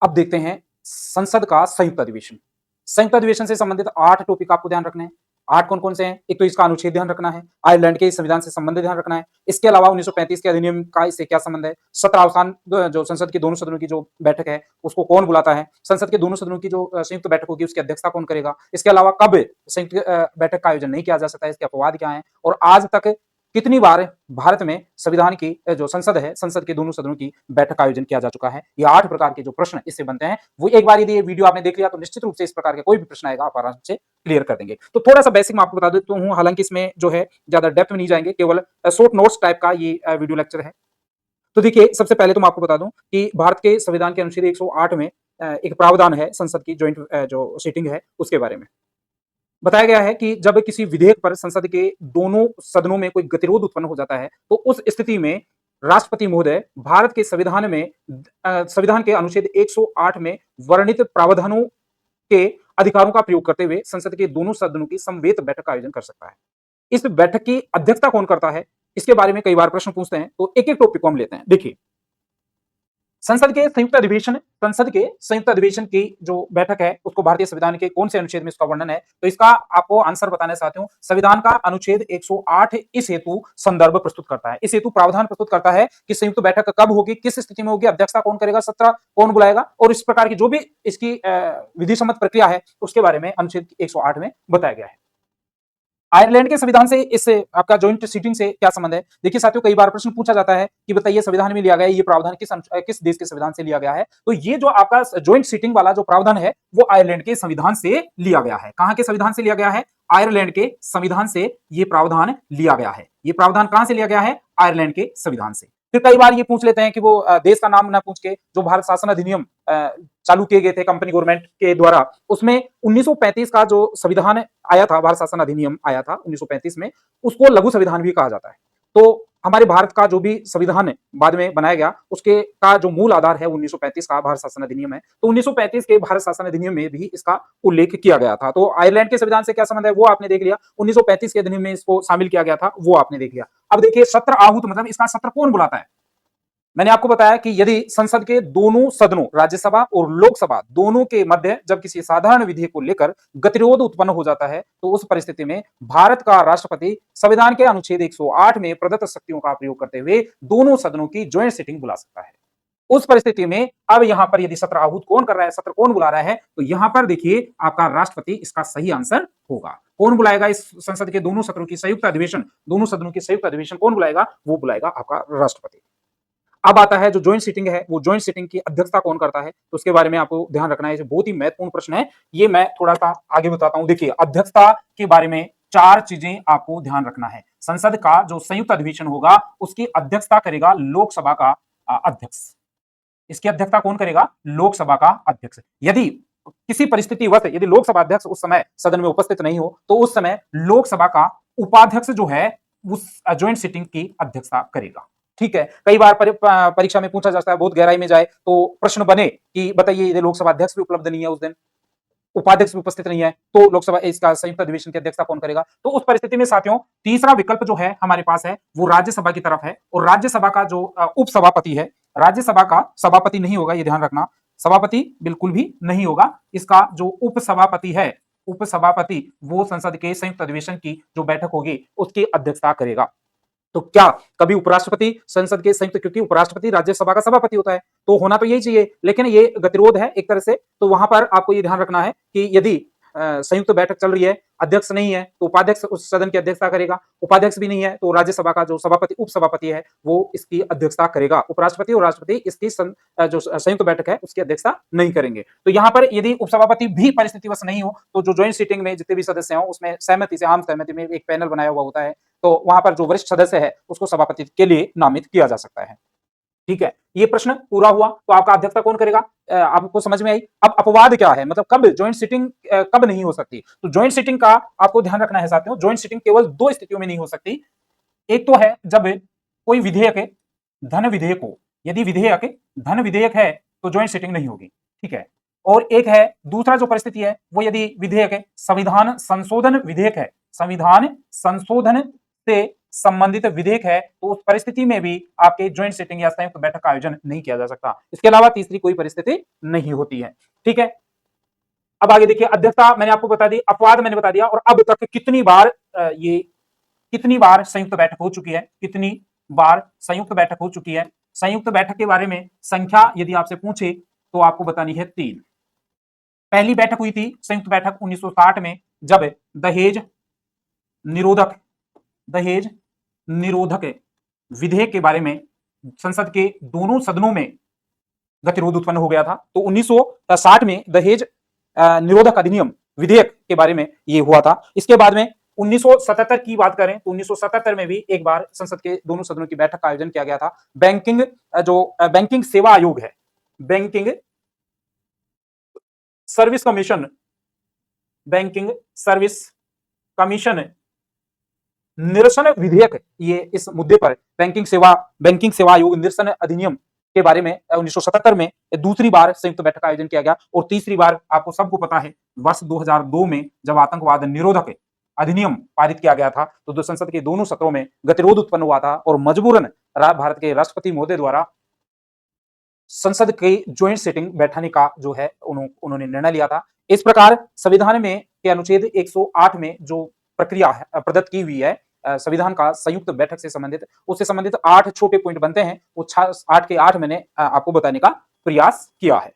अब देखते हैं संसद का संयुक्त अधिवेशन। संयुक्त अधिवेशन से संबंधित 8 टॉपिक आपको ध्यान रखने हैं। 8 कौन-कौन से हैं? एक तो इसका अनुच्छेद ध्यान रखना है, आयरलैंड के संविधान से संबंध ध्यान रखना है। इसके अलावा 1935 के अधिनियम का इससे क्या संबंध है? सत्र अवसान जो संसद के दोनों सदनों की जो बैठक है, उसको कौन बुलाता है? संसद के दोनों सदनों की जो संयुक्त बैठक होगी, उसकी अध्यक्षता कौन करेगा? इसके अलावा कब संयुक्त बैठक का आयोजन नहीं किया जा सकता है, इसके अपवाद क्या हैं? और आज तक कितनी बार भारत में संविधान की जो संसद है, संसद के दोनों सदनों की बैठक का आयोजन किया जा चुका है? ये 8 प्रकार के जो प्रश्न इससे बनते हैं, वो एक बार यदि ये वीडियो आपने देख लिया तो निश्चित रूप से इस प्रकार के कोई भी प्रश्न आएगा आप आराम से क्लियर कर देंगे। तो थोड़ा-सा बेसिक मैं आपको बता देता हूँ, हालांकि इसमें जो है ज्यादा डेप्थ में नहीं जाएंगे, केवल शॉर्ट नोट्स टाइप का ये वीडियो लेक्चर है। तो देखिए, सबसे पहले तो मैं आपको बता दूं कि भारत के संविधान के अनुच्छेद 108 में एक प्रावधान है संसद की ज्वाइंट जो सीटिंग है उसके बारे में। बताया गया है कि जब किसी विधेयक पर संसद के दोनों सदनों में कोई गतिरोध उत्पन्न हो जाता है तो उस स्थिति में राष्ट्रपति महोदय भारत के संविधान में संविधान के अनुच्छेद 108 में वर्णित प्रावधानों के अधिकारों का प्रयोग करते हुए संसद के दोनों सदनों की समवेत बैठक का आयोजन कर सकता है। इस बैठक की अध्यक्षता कौन करता है, इसके बारे में कई बार प्रश्न पूछते हैं, तो एक एक टॉपिक को हम लेते हैं। देखिए, संसद के संयुक्त अधिवेशन की जो बैठक है उसको भारतीय संविधान के कौन से अनुच्छेद में इसका वर्णन है, तो इसका आपको आंसर बताना चाहते हूं। संविधान का अनुच्छेद 108 इस हेतु संदर्भ प्रस्तुत करता है, इस हेतु प्रावधान प्रस्तुत करता है कि संयुक्त बैठक कब होगी, किस स्थिति में होगी, अध्यक्षता कौन करेगा, सत्र कौन बुलाएगा, और इस प्रकार की जो भी इसकी विधि सम्मत प्रक्रिया है उसके बारे में अनुच्छेद 108 में बताया गया है। आयरलैंड के संविधान से इस आपका ज्वाइंट सीटिंग से क्या संबंध है? देखिए साथियों, कई बार प्रश्न पूछा जाता है कि बताइए संविधान में लिया गया ये प्रावधान किस देश के संविधान से लिया गया है, तो ये जो आपका ज्वाइंट सीटिंग वाला जो प्रावधान है वो आयरलैंड के संविधान से लिया गया है। कहां के संविधान से लिया गया है? आयरलैंड के संविधान से ये प्रावधान लिया गया है। ये प्रावधान कहां से लिया गया है? आयरलैंड के संविधान से। फिर कई बार ये पूछ लेते हैं कि वो देश का नाम ना पूछ के जो भारत शासन अधिनियम चालू किए गए थे कंपनी गवर्नमेंट के द्वारा, उसमें 1935 का जो संविधान आया था, भारत शासन अधिनियम आया था 1935 में, उसको लघु संविधान भी कहा जाता है। तो हमारे भारत का जो भी संविधान बाद में बनाया गया उसके का जो मूल आधार है 1935 का भारत शासन अधिनियम है, तो 1935 के भारत शासन अधिनियम में भी इसका उल्लेख किया गया था। तो आयरलैंड के संविधान से क्या संबंध है वो आपने देख लिया, 1935 के अधिनियम में इसको शामिल किया गया था वो आपने देख लिया। अब देखिए, सत्र आहूत मतलब इसका सत्र कौन बुलाता है? मैंने आपको बताया कि यदि संसद के दोनों सदनों, राज्यसभा और लोकसभा दोनों के मध्य जब किसी साधारण विधेयक को लेकर गतिरोध उत्पन्न हो जाता है तो उस परिस्थिति में भारत का राष्ट्रपति संविधान के अनुच्छेद 108 में प्रदत्त शक्तियों का प्रयोग करते हुए दोनों सदनों की ज्वाइंट सिटिंग बुला सकता है। उस परिस्थिति में अब यहां पर यदि सत्र आहूत कौन कर रहा है, सत्र कौन बुला रहा है, तो यहां पर देखिए आपका राष्ट्रपति इसका सही आंसर होगा। कौन बुलाएगा इस संसद के दोनों सत्रों की संयुक्त अधिवेशन, दोनों सदनों की संयुक्त अधिवेशन कौन बुलाएगा? वो बुलाएगा आपका राष्ट्रपति। अब आता है जो ज्वाइंट सीटिंग है, वो ज्वाइंट सीटिंग की अध्यक्षता कौन करता है, तो उसके बारे में आपको ध्यान रखना है। बहुत ही महत्वपूर्ण प्रश्न है, ये मैं थोड़ा सा आगे बताता हूं। देखिए, अध्यक्षता के बारे में 4 चीजें आपको ध्यान रखना है। संसद का जो संयुक्त अधिवेशन होगा उसकी अध्यक्षता करेगा लोकसभा का अध्यक्ष। इसकी अध्यक्षता कौन करेगा? लोकसभा का अध्यक्ष। यदि किसी परिस्थितिवश यदि लोकसभा अध्यक्ष उस समय सदन में उपस्थित नहीं हो तो उस समय लोकसभा का उपाध्यक्ष जो है उस ज्वाइंट सीटिंग की अध्यक्षता करेगा। ठीक है, कई बार परीक्षा में पूछा जाता है, बहुत गहराई में जाए तो प्रश्न बने कि बताइए यदि लोकसभा अध्यक्ष भी उपलब्ध नहीं है उस दिन, उपाध्यक्ष भी उपस्थित नहीं है, तो लोकसभा इसका संयुक्त अधिवेशन की अध्यक्षता कौन करेगा? तो उस परिस्थिति में साथियों तीसरा विकल्प जो है हमारे पास है वो राज्यसभा की तरफ है, और राज्यसभा का जो उपसभापति है, राज्यसभा का सभापति नहीं होगा, ये ध्यान रखना, सभापति बिल्कुल भी नहीं होगा। इसका जो उपसभापति है, उपसभापति वो संसद के संयुक्त अधिवेशन की जो बैठक होगी उसकी अध्यक्षता करेगा। तो क्या कभी उपराष्ट्रपति संसद के संयुक्त, क्योंकि उपराष्ट्रपति राज्यसभा का सभापति होता है तो होना तो यही चाहिए, लेकिन ये गतिरोध है एक तरह से, तो वहां पर आपको ये ध्यान रखना है कि यदि संयुक्त बैठक चल रही है, अध्यक्ष नहीं है तो उपाध्यक्ष उस सदन की अध्यक्षता करेगा, उपाध्यक्ष भी नहीं है तो राज्यसभा का जो सभापति उपसभापति है वो इसकी अध्यक्षता करेगा। उपराष्ट्रपति और राष्ट्रपति इसकी जो संयुक्त बैठक है उसकी अध्यक्षता नहीं करेंगे। तो यहाँ पर यदि उपसभापति भी परिस्थितिवश नहीं हो तो जो ज्वाइंट सीटिंग में जितने भी सदस्य हो उसमें सहमति से, आम सहमति में एक पैनल बनाया हुआ होता है, तो वहां पर जो वरिष्ठ सदस्य है उसको सभापति के लिए नामित किया जा सकता है। ठीक है, ये प्रश्न पूरा हुआ। तो आपका अध्यक्षता कौन करेगा आपको समझ में आई। अब अपवाद क्या है, मतलब कब ज्वाइंट सीटिंग कब नहीं हो सकती, तो ज्वाइंट सीटिंग का आपको ध्यान रखना है साथियों। ज्वाइंट सीटिंग केवल 2 स्थितियों में नहीं हो सकती। एक तो है जब कोई विधेयक धन विधेयक हो, यदि विधेयक धन विधेयक है तो ज्वाइंट सीटिंग नहीं होगी। ठीक है, और एक है दूसरा जो परिस्थिति है वो यदि विधेयक संविधान संशोधन विधेयक है, संविधान संशोधन से संबंधित विधेयक है तो उस परिस्थिति में भी आपके ज्वाइंट सिटिंग या संयुक्त बैठक का आयोजन नहीं किया जा सकता। इसके अलावा तीसरी कोई परिस्थिति नहीं होती है। ठीक है, अब आगे देखिए, अध्यक्षता मैंने आपको बता दी, अपवाद मैंने बता दिया, और अब तक कितनी बार कितनी बार संयुक्त बैठक हो चुकी है, कितनी बार संयुक्त बैठक हो चुकी है। संयुक्त बैठक के बारे में संख्या यदि आपसे पूछे तो आपको बतानी है 3। पहली बैठक हुई थी संयुक्त बैठक 1960 में, जब दहेज निरोधक विधेयक के बारे में संसद के दोनों सदनों में गतिरोध उत्पन्न हो गया था। तो 1960 में दहेज निरोधक अधिनियम विधेयक के बारे में यह हुआ था। इसके बाद में 1977 की बात करें तो 1977 में भी एक बार संसद के दोनों सदनों की बैठक का आयोजन किया गया था। बैंकिंग सेवा आयोग है, बैंकिंग सर्विस कमीशन निरसन विधेयक, ये इस मुद्दे पर बैंकिंग सेवा आयोग निरसन अधिनियम के बारे में 1977 में दूसरी बार संयुक्त बैठक का आयोजन किया गया। और तीसरी बार आपको सबको पता है वर्ष 2002 में जब आतंकवाद निरोधक अधिनियम पारित किया गया था, तो संसद के दोनों सत्रों में गतिरोध उत्पन्न हुआ था और मजबूरन भारत के राष्ट्रपति महोदय द्वारा संसद की ज्वाइंट सिटिंग बैठाने का जो है उन्होंने निर्णय लिया था। इस प्रकार संविधान में के अनुच्छेद 108 में जो प्रक्रिया प्रदत्त की हुई है संविधान का संयुक्त बैठक से संबंधित, उससे संबंधित 8 छोटे पॉइंट बनते हैं। वो 8 के 8 मैंने आपको बताने का प्रयास किया है।